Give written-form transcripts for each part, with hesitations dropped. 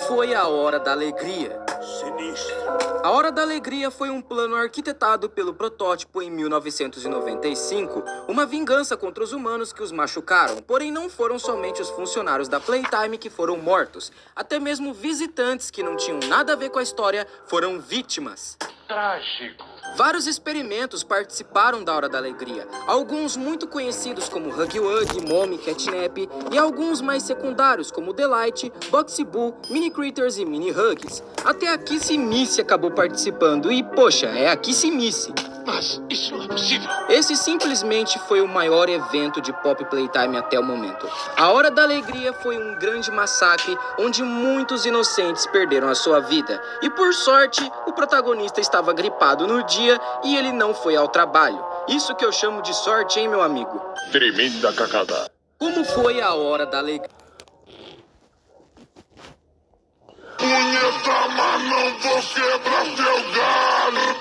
foi a Hora da Alegria? Sinistro. A Hora da Alegria foi um plano arquitetado pelo protótipo em 1995, uma vingança contra os humanos que os machucaram, porém não foram somente os funcionários da Playtime que foram mortos, até mesmo visitantes que não tinham nada a ver com a história foram vítimas. Trágico. Vários experimentos participaram da Hora da Alegria, alguns muito conhecidos como Huggy Wuggy, Mommy, Catnap, e alguns mais secundários como Delight, Boxy Boo, Mini Critters e Mini Huggies. Até a Kissy Missy acabou participando e, poxa, é a Kissy Missy. Mas isso não é possível. Esse simplesmente foi o maior evento de Pop Playtime até o momento. A Hora da Alegria foi um grande massacre onde muitos inocentes perderam a sua vida. E por sorte, o protagonista estava gripado no dia e ele não foi ao trabalho. Isso que eu chamo de sorte, hein, meu amigo? Tremenda cacada. Como foi a Hora da Alegria? Punheta, mas não vou quebrar seu galho.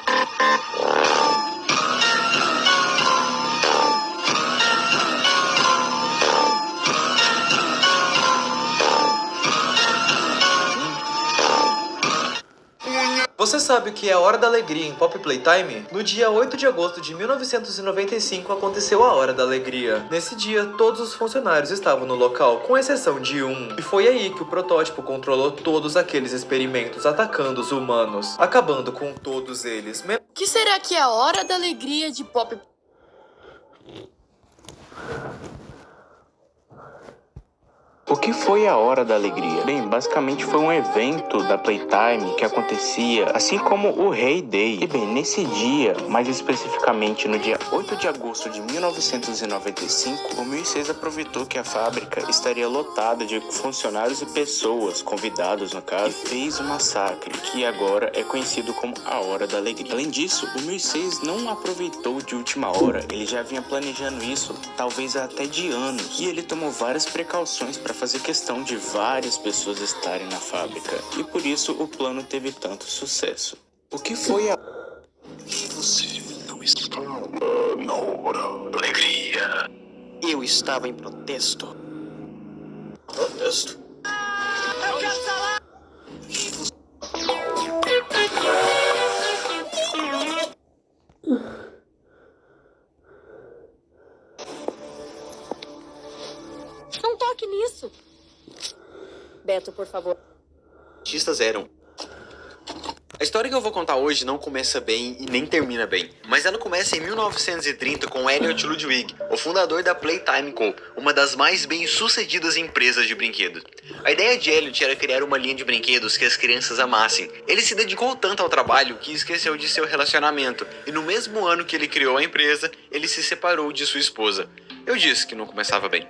Você sabe o que é a Hora da Alegria em Pop Playtime? No dia 8 de agosto de 1995 aconteceu a Hora da Alegria. Nesse dia, todos os funcionários estavam no local, com exceção de um. E foi aí que o protótipo controlou todos aqueles experimentos atacando os humanos, acabando com todos eles. O que será que é a Hora da Alegria de Pop? O que foi a Hora da Alegria? Bem, basicamente foi um evento da Playtime que acontecia assim como o Hay Day. E bem, nesse dia, mais especificamente no dia 8 de agosto de 1995, o 1006 aproveitou que a fábrica estaria lotada de funcionários e pessoas, convidados no caso, e fez um massacre, que agora é conhecido como a Hora da Alegria. Além disso, o 1006 não aproveitou de última hora, ele já vinha planejando isso, talvez até de anos, e ele tomou várias precauções para fazer questão de várias pessoas estarem na fábrica, e por isso o plano teve tanto sucesso. O que foi a... Você não estava na Hora da Alegria. Eu estava em protesto. Protesto? Não toque nisso. Beto, por favor. Artistas eram. A história que eu vou contar hoje não começa bem e nem termina bem, mas ela começa em 1930 com Elliot Ludwig, o fundador da Playtime Co., uma das mais bem-sucedidas empresas de brinquedos. A ideia de Elliot era criar uma linha de brinquedos que as crianças amassem. Ele se dedicou tanto ao trabalho que esqueceu de seu relacionamento, e no mesmo ano que ele criou a empresa, ele se separou de sua esposa. Eu disse que não começava bem.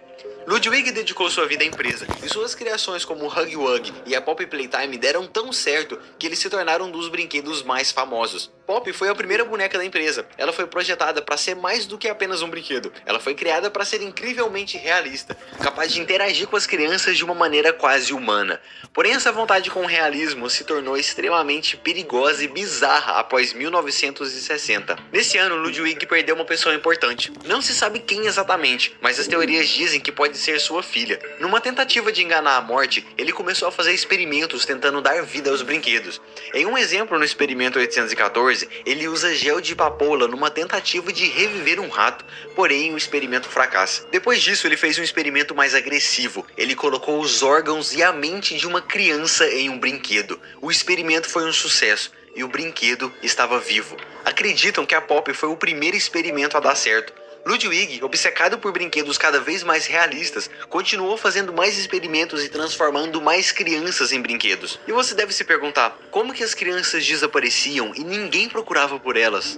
Ludwig dedicou sua vida à empresa, e suas criações como o Huggy Wuggy e a Pop Playtime deram tão certo que eles se tornaram um dos brinquedos mais famosos. Pop foi a primeira boneca da empresa. Ela foi projetada para ser mais do que apenas um brinquedo. Ela foi criada para ser incrivelmente realista, capaz de interagir com as crianças de uma maneira quase humana. Porém, essa vontade com o realismo se tornou extremamente perigosa e bizarra após 1960. Nesse ano, Ludwig perdeu uma pessoa importante. Não se sabe quem exatamente, mas as teorias dizem que pode ser sua filha. Numa tentativa de enganar a morte, ele começou a fazer experimentos tentando dar vida aos brinquedos. Em um exemplo, no experimento 814, ele usa gel de papoula numa tentativa de reviver um rato, porém o experimento fracassa. Depois disso, ele fez um experimento mais agressivo. Ele colocou os órgãos e a mente de uma criança em um brinquedo. O experimento foi um sucesso e o brinquedo estava vivo. Acreditam que a Pop foi o primeiro experimento a dar certo. Ludwig, obcecado por brinquedos cada vez mais realistas, continuou fazendo mais experimentos e transformando mais crianças em brinquedos. E você deve se perguntar, como que as crianças desapareciam e ninguém procurava por elas?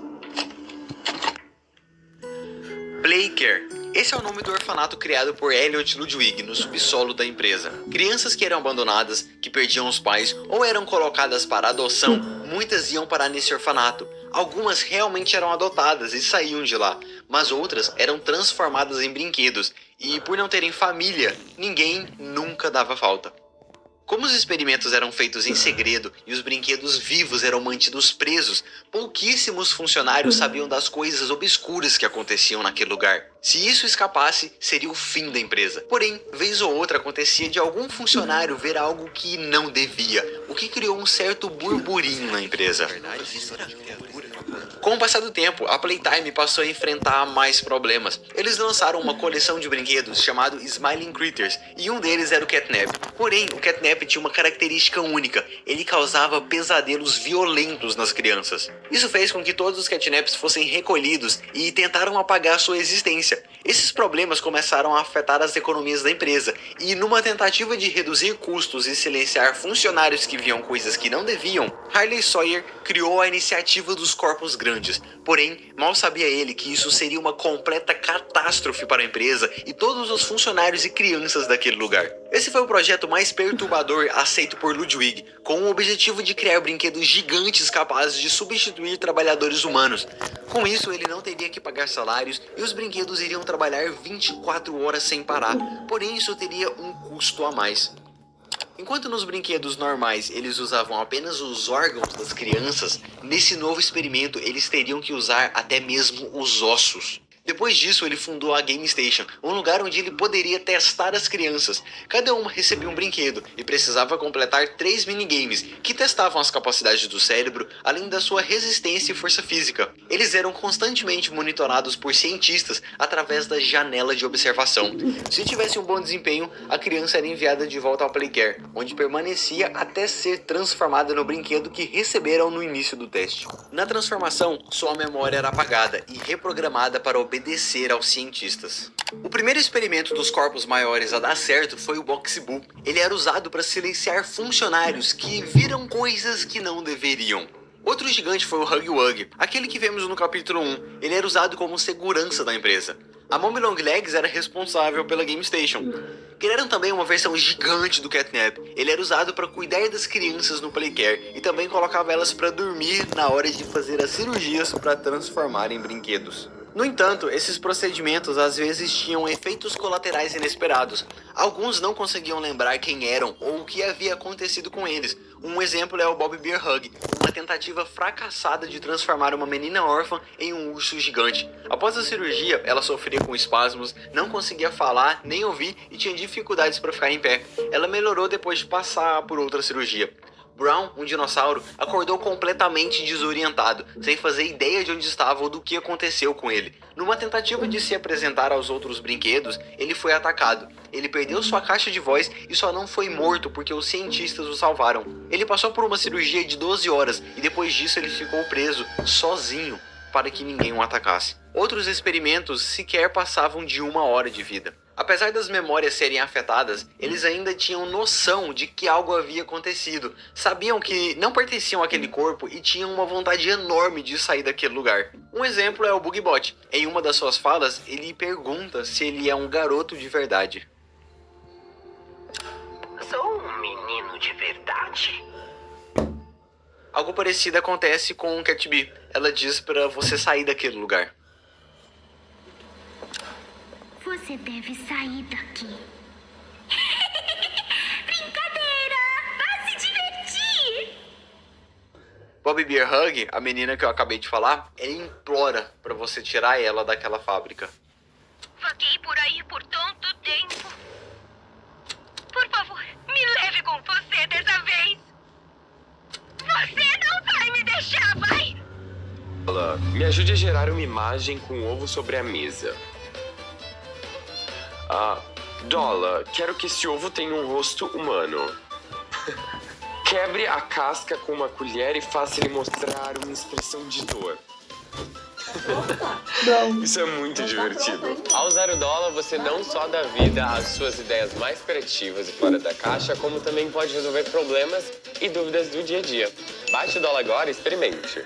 Playcare. Esse é o nome do orfanato criado por Elliot Ludwig no subsolo da empresa. Crianças que eram abandonadas, que perdiam os pais ou eram colocadas para adoção, muitas iam parar nesse orfanato. Algumas realmente eram adotadas e saíam de lá, mas outras eram transformadas em brinquedos e, por não terem família, ninguém nunca dava falta. Como os experimentos eram feitos em segredo e os brinquedos vivos eram mantidos presos, pouquíssimos funcionários sabiam das coisas obscuras que aconteciam naquele lugar. Se isso escapasse, seria o fim da empresa. Porém, vez ou outra acontecia de algum funcionário ver algo que não devia, o que criou um certo burburinho na empresa. Com o passar do tempo, a Playtime passou a enfrentar mais problemas. Eles lançaram uma coleção de brinquedos chamado Smiling Critters, e um deles era o Catnap. Porém, o Catnap tinha uma característica única: ele causava pesadelos violentos nas crianças. Isso fez com que todos os Catnaps fossem recolhidos e tentaram apagar sua existência. Esses problemas começaram a afetar as economias da empresa, e numa tentativa de reduzir custos e silenciar funcionários que viam coisas que não deviam, Harley Sawyer criou a iniciativa dos corpos grandes. Porém, mal sabia ele que isso seria uma completa catástrofe para a empresa e todos os funcionários e crianças daquele lugar. Esse foi o projeto mais perturbador aceito por Ludwig, com o objetivo de criar brinquedos gigantes capazes de substituir trabalhadores humanos. Com isso, ele não teria que pagar salários e os brinquedos iriam trabalhar 24 horas sem parar, porém isso teria um custo a mais. Enquanto nos brinquedos normais eles usavam apenas os órgãos das crianças, nesse novo experimento eles teriam que usar até mesmo os ossos. Depois disso, ele fundou a Game Station, um lugar onde ele poderia testar as crianças. Cada uma recebia um brinquedo e precisava completar 3 minigames, que testavam as capacidades do cérebro, além da sua resistência e força física. Eles eram constantemente monitorados por cientistas através da janela de observação. Se tivesse um bom desempenho, a criança era enviada de volta ao Playcare, onde permanecia até ser transformada no brinquedo que receberam no início do teste. Na transformação, sua memória era apagada e reprogramada para obedecer aos cientistas. O primeiro experimento dos corpos maiores a dar certo foi o Boxy-Boo. Ele era usado para silenciar funcionários que viram coisas que não deveriam. Outro gigante foi o Huggy Wuggy, aquele que vemos no capítulo 1. Ele era usado como segurança da empresa. A Mommy Long Legs era responsável pela Game Station. Criaram também uma versão gigante do Catnap. Ele era usado para cuidar das crianças no Playcare e também colocava elas para dormir na hora de fazer as cirurgias para transformar em brinquedos. No entanto, esses procedimentos às vezes tinham efeitos colaterais inesperados. Alguns não conseguiam lembrar quem eram ou o que havia acontecido com eles. Um exemplo é o Bob Bear Hug, uma tentativa fracassada de transformar uma menina órfã em um urso gigante. Após a cirurgia, ela sofria com espasmos, não conseguia falar nem ouvir e tinha dificuldades para ficar em pé. Ela melhorou depois de passar por outra cirurgia. Brown, um dinossauro, acordou completamente desorientado, sem fazer ideia de onde estava ou do que aconteceu com ele. Numa tentativa de se apresentar aos outros brinquedos, ele foi atacado. Ele perdeu sua caixa de voz e só não foi morto porque os cientistas o salvaram. Ele passou por uma cirurgia de 12 horas e depois disso ele ficou preso, sozinho, para que ninguém o atacasse. Outros experimentos sequer passavam de 1 hora de vida. Apesar das memórias serem afetadas, eles ainda tinham noção de que algo havia acontecido. Sabiam que não pertenciam àquele corpo e tinham uma vontade enorme de sair daquele lugar. Um exemplo é o Bugbot. Em uma das suas falas, ele pergunta se ele é um garoto de verdade. Sou um menino de verdade? Algo parecido acontece com o Cat Bee. Ela diz para você sair daquele lugar. Você deve sair daqui. Brincadeira! Vá se divertir! Bob Bear Hug, a menina que eu acabei de falar, ela implora para você tirar ela daquela fábrica. Vaguei por aí por tanto tempo. Por favor, me leve com você dessa vez. Você não vai me deixar, vai! Me ajude a gerar uma imagem com o ovo sobre a mesa. Dola, quero que esse ovo tenha um rosto humano. Quebre a casca com uma colher e faça ele mostrar uma expressão de dor. Isso é muito divertido. Ao usar o Dola, você não só dá vida às suas ideias mais criativas e fora da caixa, como também pode resolver problemas e dúvidas do dia a dia. Baixe o Dola agora e experimente.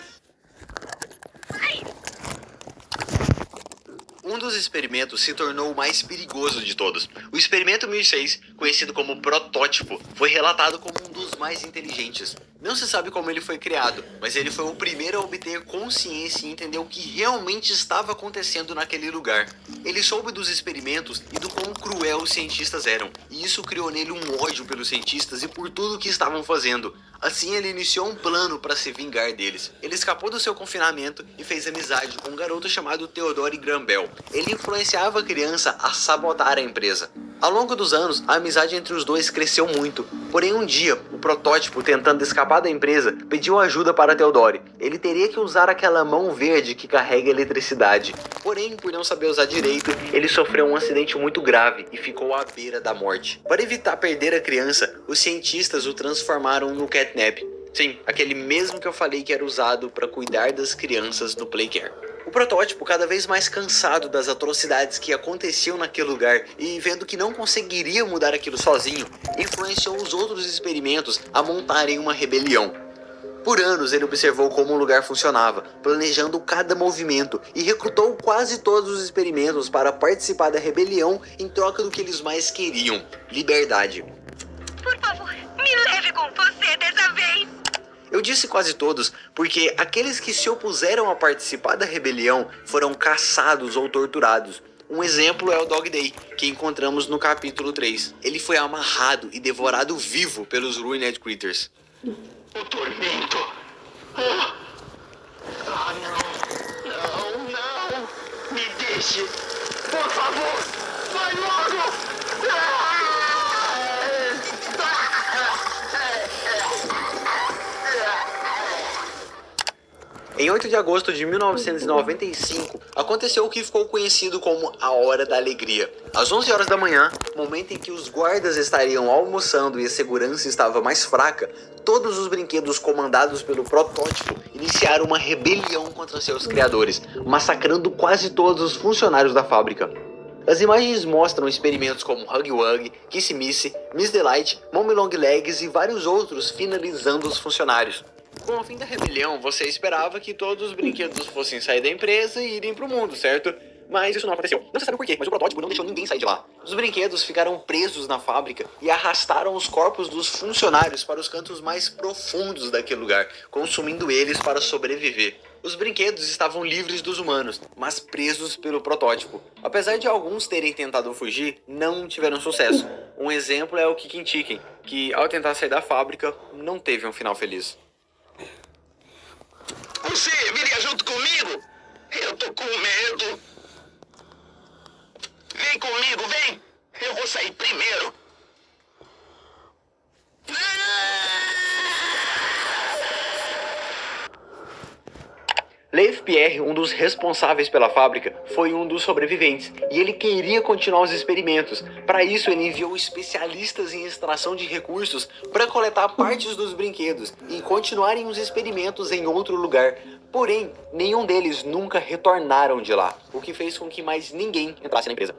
Um dos experimentos se tornou o mais perigoso de todos. O experimento 1006, conhecido como protótipo, foi relatado como um dos mais inteligentes. Não se sabe como ele foi criado, mas ele foi o primeiro a obter consciência e entender o que realmente estava acontecendo naquele lugar. Ele soube dos experimentos e do quão cruel os cientistas eram, e isso criou nele um ódio pelos cientistas e por tudo o que estavam fazendo. Assim ele iniciou um plano para se vingar deles. Ele escapou do seu confinamento e fez amizade com um garoto chamado Theodore Graham Bell. Ele influenciava a criança a sabotar a empresa. Ao longo dos anos, a amizade entre os dois cresceu muito. Porém, um dia, o protótipo, tentando escapar da empresa, pediu ajuda para Theodore. Ele teria que usar aquela mão verde que carrega eletricidade. Porém, por não saber usar direito, ele sofreu um acidente muito grave e ficou à beira da morte. Para evitar perder a criança, os cientistas o transformaram no catnap. Sim, aquele mesmo que eu falei que era usado para cuidar das crianças no Playcare. O protótipo, cada vez mais cansado das atrocidades que aconteciam naquele lugar e vendo que não conseguiria mudar aquilo sozinho, influenciou os outros experimentos a montarem uma rebelião. Por anos ele observou como o lugar funcionava, planejando cada movimento e recrutou quase todos os experimentos para participar da rebelião em troca do que eles mais queriam: liberdade. Por favor, me leve com você dessa vez. Eu disse quase todos porque aqueles que se opuseram a participar da rebelião foram caçados ou torturados. Um exemplo é o Dog Day, que encontramos no capítulo 3. Ele foi amarrado e devorado vivo pelos Ruined Critters. O tormento. Não. Me deixe. Por favor. Vai logo. Em 8 de agosto de 1995, aconteceu o que ficou conhecido como a Hora da Alegria. Às 11 horas da manhã, momento em que os guardas estariam almoçando e a segurança estava mais fraca, todos os brinquedos comandados pelo protótipo iniciaram uma rebelião contra seus criadores, massacrando quase todos os funcionários da fábrica. As imagens mostram experimentos como Huggy Wuggy, Kissy Missy, Miss Delight, Mommy Long Legs e vários outros finalizando os funcionários. Com o fim da rebelião, você esperava que todos os brinquedos fossem sair da empresa e irem pro mundo, certo? Mas isso não aconteceu. Não se sabe por quê, mas o protótipo não deixou ninguém sair de lá. Os brinquedos ficaram presos na fábrica e arrastaram os corpos dos funcionários para os cantos mais profundos daquele lugar, consumindo eles para sobreviver. Os brinquedos estavam livres dos humanos, mas presos pelo protótipo. Apesar de alguns terem tentado fugir, não tiveram sucesso. Um exemplo é o Kickin' Chicken, que ao tentar sair da fábrica, não teve um final feliz. Você viria junto comigo? Eu tô com medo. Vem comigo, vem. Eu vou sair primeiro. Leif Pierre, um dos responsáveis pela fábrica, foi um dos sobreviventes e ele queria continuar os experimentos. Para isso, ele enviou especialistas em extração de recursos para coletar partes dos brinquedos e continuarem os experimentos em outro lugar. Porém, nenhum deles nunca retornaram de lá, o que fez com que mais ninguém entrasse na empresa.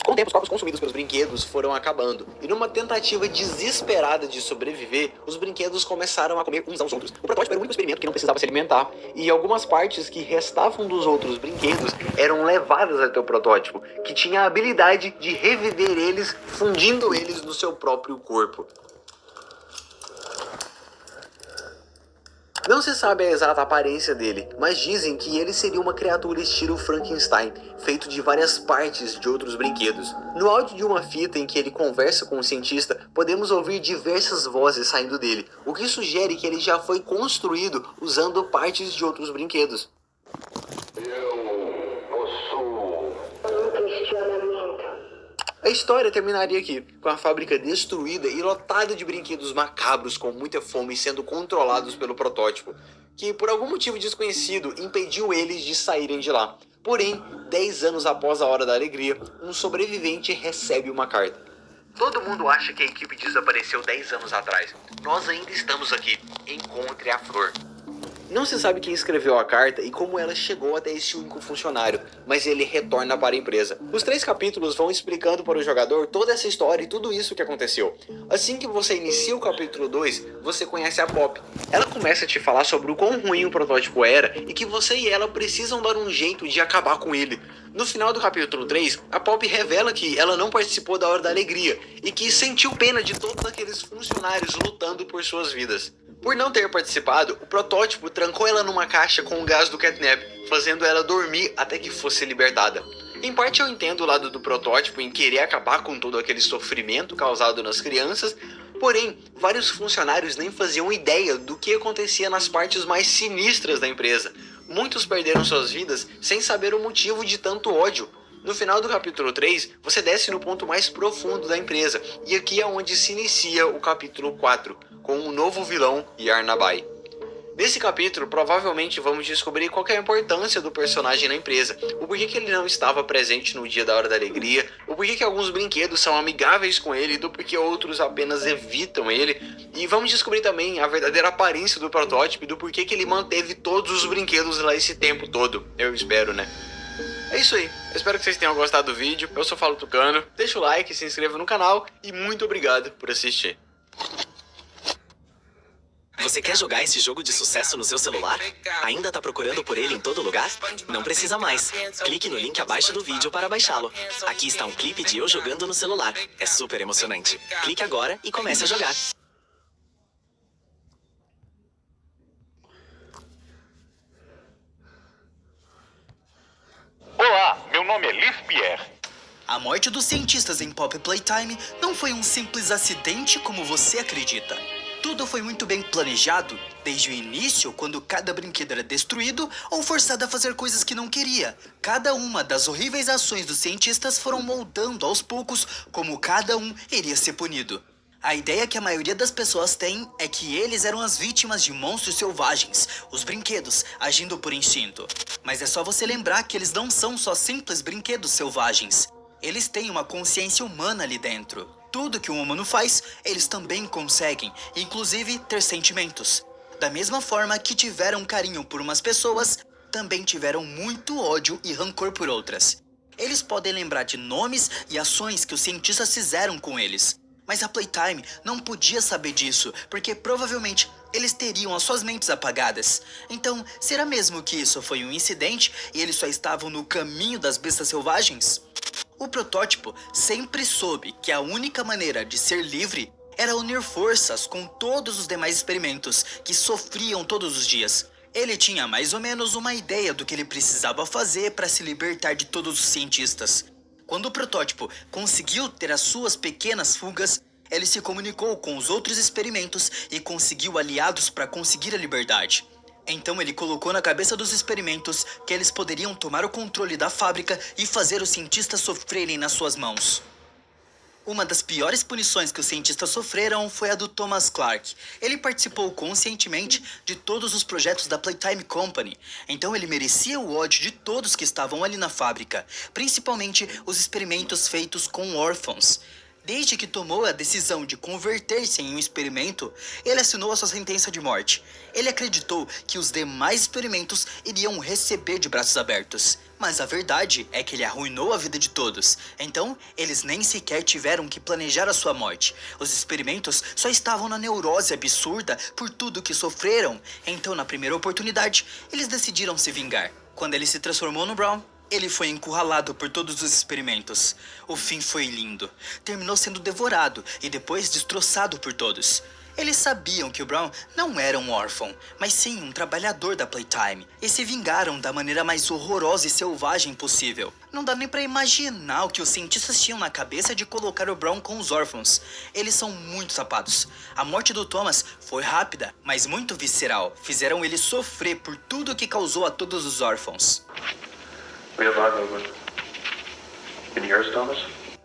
Com o tempo, os corpos consumidos pelos brinquedos foram acabando, e numa tentativa desesperada de sobreviver, os brinquedos começaram a comer uns aos outros. O protótipo era o único experimento que não precisava se alimentar, e algumas partes que restavam dos outros brinquedos eram levadas até o protótipo, que tinha a habilidade de reviver eles, fundindo eles no seu próprio corpo. Não se sabe a exata aparência dele, mas dizem que ele seria uma criatura estilo Frankenstein, feito de várias partes de outros brinquedos. No áudio de uma fita em que ele conversa com o cientista, podemos ouvir diversas vozes saindo dele, o que sugere que ele já foi construído usando partes de outros brinquedos. Eu possuo um questionamento. A história terminaria aqui, com a fábrica destruída e lotada de brinquedos macabros com muita fome sendo controlados pelo protótipo, que por algum motivo desconhecido impediu eles de saírem de lá. Porém, 10 anos após a Hora da Alegria, um sobrevivente recebe uma carta. Todo mundo acha que a equipe desapareceu 10 anos atrás. Nós ainda estamos aqui. Encontre a flor. Não se sabe quem escreveu a carta e como ela chegou até esse único funcionário, mas ele retorna para a empresa. Os 3 capítulos vão explicando para o jogador toda essa história e tudo isso que aconteceu. Assim que você inicia o capítulo 2, você conhece a Pop. Ela começa a te falar sobre o quão ruim o protótipo era e que você e ela precisam dar um jeito de acabar com ele. No final do capítulo 3, a Pop revela que ela não participou da Hora da Alegria e que sentiu pena de todos aqueles funcionários lutando por suas vidas. Por não ter participado, o protótipo trancou ela numa caixa com o gás do catnap, fazendo ela dormir até que fosse libertada. Em parte eu entendo o lado do protótipo em querer acabar com todo aquele sofrimento causado nas crianças, porém, vários funcionários nem faziam ideia do que acontecia nas partes mais sinistras da empresa. Muitos perderam suas vidas sem saber o motivo de tanto ódio. No final do capítulo 3, você desce no ponto mais profundo da empresa, e aqui é onde se inicia o capítulo 4, com um novo vilão, Yarnabai. Nesse capítulo, provavelmente vamos descobrir qual é a importância do personagem na empresa, o porquê que ele não estava presente no dia da Hora da Alegria, o porquê que alguns brinquedos são amigáveis com ele, do porquê outros apenas evitam ele, e vamos descobrir também a verdadeira aparência do protótipo e do porquê que ele manteve todos os brinquedos lá esse tempo todo. Eu espero, né? É isso aí, eu espero que vocês tenham gostado do vídeo, eu sou Falo Tucano, deixa o like, se inscreva no canal e muito obrigado por assistir. Você quer jogar esse jogo de sucesso no seu celular? Ainda tá procurando por ele em todo lugar? Não precisa mais. Clique no link abaixo do vídeo para baixá-lo. Aqui está um clipe de eu jogando no celular. É super emocionante. Clique agora e comece a jogar. Olá, meu nome é Liz Pierre. A morte dos cientistas em Pop Playtime não foi um simples acidente como você acredita. Tudo foi muito bem planejado, desde o início, quando cada brinquedo era destruído ou forçado a fazer coisas que não queria. Cada uma das horríveis ações dos cientistas foram moldando aos poucos como cada um iria ser punido. A ideia que a maioria das pessoas tem é que eles eram as vítimas de monstros selvagens, os brinquedos, agindo por instinto. Mas é só você lembrar que eles não são só simples brinquedos selvagens. Eles têm uma consciência humana ali dentro. Tudo que um humano faz, eles também conseguem, inclusive ter sentimentos. Da mesma forma que tiveram carinho por umas pessoas, também tiveram muito ódio e rancor por outras. Eles podem lembrar de nomes e ações que os cientistas fizeram com eles. Mas a Playtime não podia saber disso, porque provavelmente eles teriam as suas mentes apagadas. Então, será mesmo que isso foi um incidente e eles só estavam no caminho das bestas selvagens? O protótipo sempre soube que a única maneira de ser livre era unir forças com todos os demais experimentos que sofriam todos os dias. Ele tinha mais ou menos uma ideia do que ele precisava fazer para se libertar de todos os cientistas. Quando o protótipo conseguiu ter as suas pequenas fugas, ele se comunicou com os outros experimentos e conseguiu aliados para conseguir a liberdade. Então ele colocou na cabeça dos experimentos que eles poderiam tomar o controle da fábrica e fazer os cientistas sofrerem nas suas mãos. Uma das piores punições que os cientistas sofreram foi a do Thomas Clark. Ele participou conscientemente de todos os projetos da Playtime Company, então ele merecia o ódio de todos que estavam ali na fábrica, principalmente os experimentos feitos com órfãos. Desde que tomou a decisão de converter-se em um experimento, ele assinou a sua sentença de morte. Ele acreditou que os demais experimentos iriam receber de braços abertos. Mas a verdade é que ele arruinou a vida de todos. Então, eles nem sequer tiveram que planejar a sua morte. Os experimentos só estavam na neurose absurda por tudo que sofreram. Então, na primeira oportunidade, eles decidiram se vingar. Quando ele se transformou no Brown, ele foi encurralado por todos os experimentos. O fim foi lindo. Terminou sendo devorado e depois destroçado por todos. Eles sabiam que o Brown não era um órfão, mas sim um trabalhador da Playtime, e se vingaram da maneira mais horrorosa e selvagem possível. Não dá nem pra imaginar o que os cientistas tinham na cabeça de colocar o Brown com os órfãos. Eles são muito sapados. A morte do Thomas foi rápida, mas muito visceral. Fizeram ele sofrer por tudo que causou a todos os órfãos.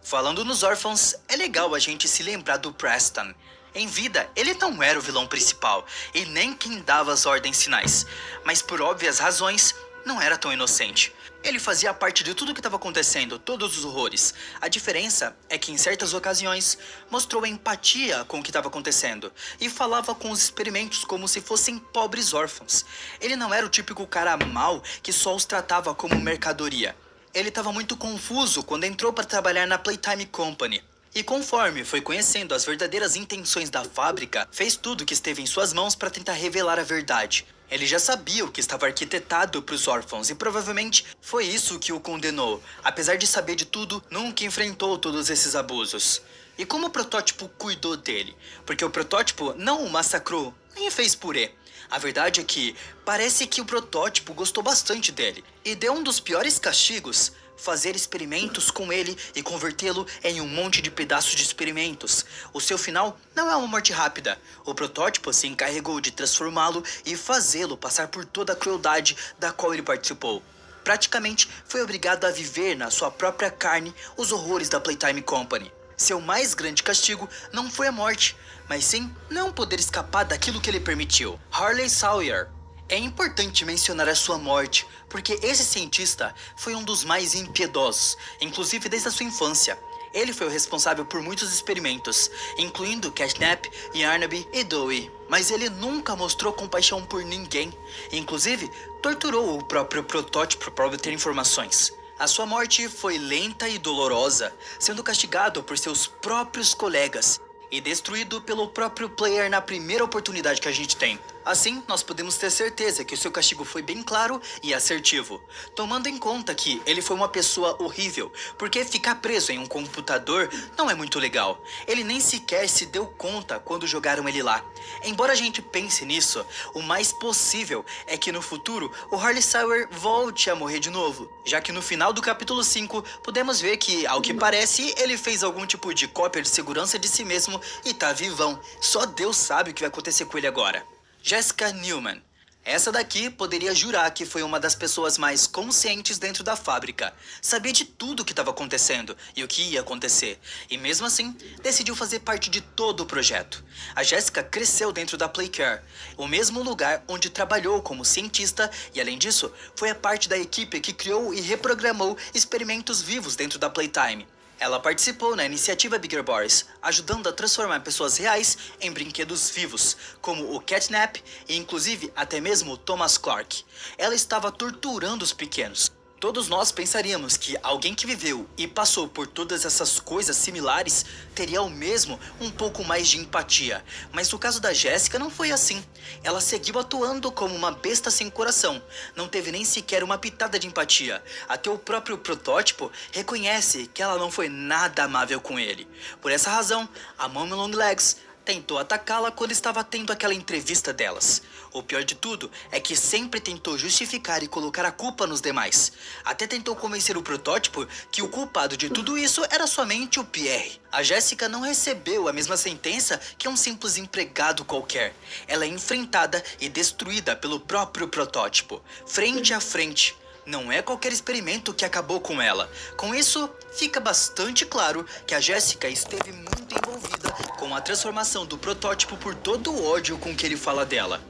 Falando nos órfãos, é legal a gente se lembrar do Preston. Em vida, ele não era o vilão principal e nem quem dava as ordens finais, mas por óbvias razões, não era tão inocente. Ele fazia parte de tudo que estava acontecendo, todos os horrores. A diferença é que em certas ocasiões mostrou empatia com o que estava acontecendo e falava com os experimentos como se fossem pobres órfãos. Ele não era o típico cara mau que só os tratava como mercadoria. Ele estava muito confuso quando entrou para trabalhar na Playtime Company. E conforme foi conhecendo as verdadeiras intenções da fábrica, fez tudo que esteve em suas mãos para tentar revelar a verdade. Ele já sabia o que estava arquitetado para os órfãos e provavelmente foi isso que o condenou. Apesar de saber de tudo, nunca enfrentou todos esses abusos. E como o protótipo cuidou dele? Porque o protótipo não o massacrou, nem fez purê. A verdade é que parece que o protótipo gostou bastante dele e deu um dos piores castigos: fazer experimentos com ele e convertê-lo em um monte de pedaços de experimentos. O seu final não é uma morte rápida. O protótipo se encarregou de transformá-lo e fazê-lo passar por toda a crueldade da qual ele participou. Praticamente foi obrigado a viver na sua própria carne os horrores da Playtime Company. Seu mais grande castigo não foi a morte, mas sim não poder escapar daquilo que ele permitiu. Harley Sawyer. É importante mencionar a sua morte, porque esse cientista foi um dos mais impiedosos, inclusive desde a sua infância. Ele foi o responsável por muitos experimentos, incluindo Catnap, Yarnaby e Dewey. Mas ele nunca mostrou compaixão por ninguém, inclusive torturou o próprio protótipo para obter informações. A sua morte foi lenta e dolorosa, sendo castigado por seus próprios colegas e destruído pelo próprio player na primeira oportunidade que a gente tem. Assim, nós podemos ter certeza que o seu castigo foi bem claro e assertivo, tomando em conta que ele foi uma pessoa horrível, porque ficar preso em um computador não é muito legal. Ele nem sequer se deu conta quando jogaram ele lá. Embora a gente pense nisso, o mais possível é que no futuro o Harley Sawyer volte a morrer de novo, já que no final do capítulo 5 podemos ver que, ao que parece, ele fez algum tipo de cópia de segurança de si mesmo e tá vivão. Só Deus sabe o que vai acontecer com ele agora. Jessica Newman. Essa daqui poderia jurar que foi uma das pessoas mais conscientes dentro da fábrica. Sabia de tudo o que estava acontecendo e o que ia acontecer. E mesmo assim, decidiu fazer parte de todo o projeto. A Jessica cresceu dentro da Playcare, o mesmo lugar onde trabalhou como cientista e, além disso, foi a parte da equipe que criou e reprogramou experimentos vivos dentro da Playtime. Ela participou na iniciativa Bigger Boys, ajudando a transformar pessoas reais em brinquedos vivos, como o Catnap e inclusive até mesmo o Thomas Clark. Ela estava torturando os pequenos. Todos nós pensaríamos que alguém que viveu e passou por todas essas coisas similares teria ao mesmo um pouco mais de empatia. Mas no caso da Jessica não foi assim. Ela seguiu atuando como uma besta sem coração. Não teve nem sequer uma pitada de empatia. Até o próprio protótipo reconhece que ela não foi nada amável com ele. Por essa razão, a Mom Longlegs tentou atacá-la quando estava tendo aquela entrevista delas. O pior de tudo é que sempre tentou justificar e colocar a culpa nos demais. Até tentou convencer o protótipo que o culpado de tudo isso era somente o Pierre. A Jessica não recebeu a mesma sentença que um simples empregado qualquer. Ela é enfrentada e destruída pelo próprio protótipo, frente a frente. Não é qualquer experimento que acabou com ela. Com isso, fica bastante claro que a Jessica esteve muito envolvida com a transformação do protótipo por todo o ódio com que ele fala dela.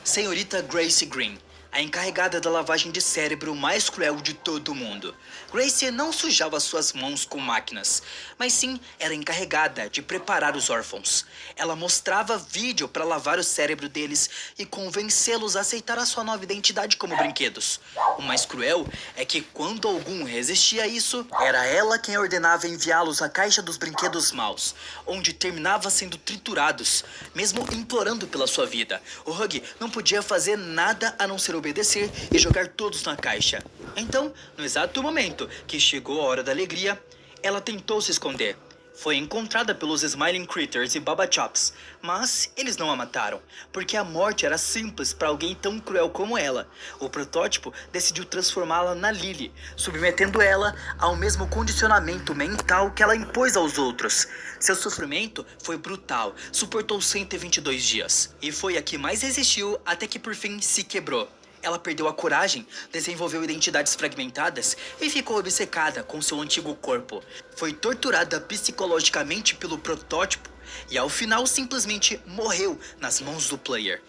Senhorita Grace Green, a encarregada da lavagem de cérebro mais cruel de todo o mundo. Grace não sujava suas mãos com máquinas, mas sim era encarregada de preparar os órfãos. Ela mostrava vídeo para lavar o cérebro deles e convencê-los a aceitar a sua nova identidade como brinquedos. O mais cruel é que quando algum resistia a isso, era ela quem ordenava enviá-los à caixa dos brinquedos maus, onde terminava sendo triturados, mesmo implorando pela sua vida. O Hug não podia fazer nada a não ser obedecer e jogar todos na caixa. Então, no exato momento que chegou a hora da alegria, ela tentou se esconder. Foi encontrada pelos Smiling Critters e Baba Chops, mas eles não a mataram, porque a morte era simples para alguém tão cruel como ela. O protótipo decidiu transformá-la na Lily, submetendo ela ao mesmo condicionamento mental que ela impôs aos outros. Seu sofrimento foi brutal, suportou 122 dias, e foi a que mais resistiu até que por fim se quebrou. Ela perdeu a coragem, desenvolveu identidades fragmentadas e ficou obcecada com seu antigo corpo. Foi torturada psicologicamente pelo protótipo e ao final simplesmente morreu nas mãos do player.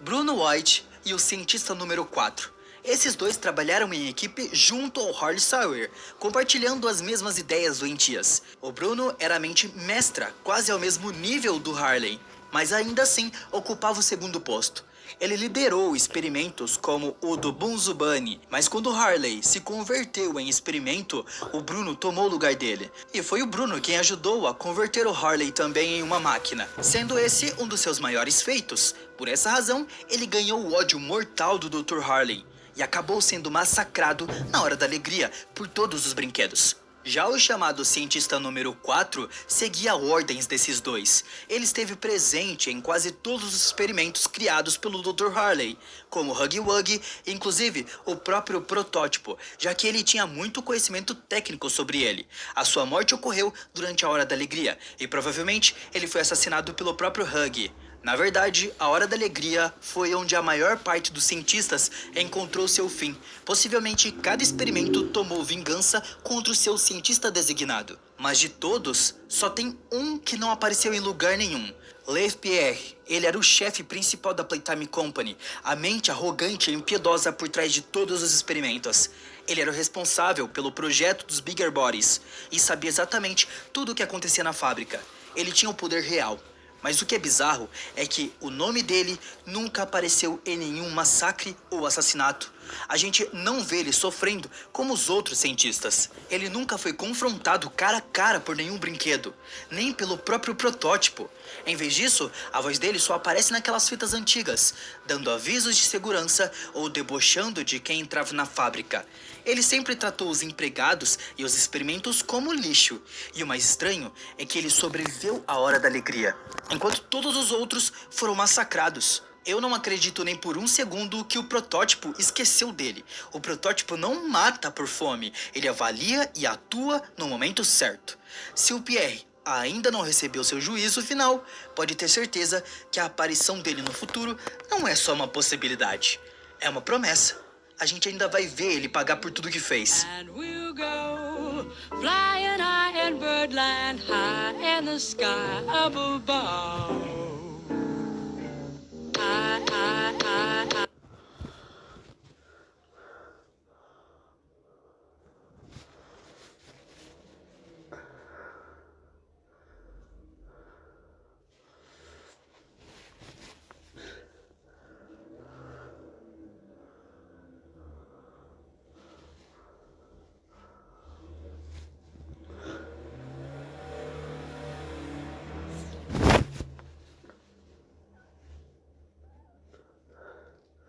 Bruno White e o cientista número 4. Esses dois trabalharam em equipe junto ao Harley Sawyer, compartilhando as mesmas ideias doentias. O Bruno era a mente mestra, quase ao mesmo nível do Harley, mas ainda assim ocupava o segundo posto. Ele liderou experimentos como o do Bunzubani, mas quando Harley se converteu em experimento, o Bruno tomou o lugar dele. E foi o Bruno quem ajudou a converter o Harley também em uma máquina, sendo esse um dos seus maiores feitos. Por essa razão, ele ganhou o ódio mortal do Dr. Harley e acabou sendo massacrado na hora da alegria por todos os brinquedos. Já o chamado cientista número 4 seguia ordens desses dois. Ele esteve presente em quase todos os experimentos criados pelo Dr. Harley, como Huggy Wuggy, inclusive o próprio protótipo, já que ele tinha muito conhecimento técnico sobre ele. A sua morte ocorreu durante a Hora da Alegria, e provavelmente ele foi assassinado pelo próprio Huggy. Na verdade, a Hora da Alegria foi onde a maior parte dos cientistas encontrou seu fim. Possivelmente, cada experimento tomou vingança contra o seu cientista designado. Mas de todos, só tem um que não apareceu em lugar nenhum. Lev Pierre. Ele era o chefe principal da Playtime Company, a mente arrogante e impiedosa por trás de todos os experimentos. Ele era o responsável pelo projeto dos Bigger Bodies e sabia exatamente tudo o que acontecia na fábrica. Ele tinha o poder real. Mas o que é bizarro é que o nome dele nunca apareceu em nenhum massacre ou assassinato. A gente não vê ele sofrendo como os outros cientistas. Ele nunca foi confrontado cara a cara por nenhum brinquedo, nem pelo próprio protótipo. Em vez disso, a voz dele só aparece naquelas fitas antigas, dando avisos de segurança ou debochando de quem entrava na fábrica. Ele sempre tratou os empregados e os experimentos como lixo. E o mais estranho é que ele sobreviveu à Hora da Alegria, enquanto todos os outros foram massacrados. Eu não acredito nem por um segundo que o protótipo esqueceu dele. O protótipo não mata por fome, ele avalia e atua no momento certo. Se o Pierre ainda não recebeu seu juízo final, pode ter certeza que a aparição dele no futuro não é só uma possibilidade. É uma promessa. A gente ainda vai ver ele pagar por tudo que fez. And we'll go flying high in birdland, high in the sky above. High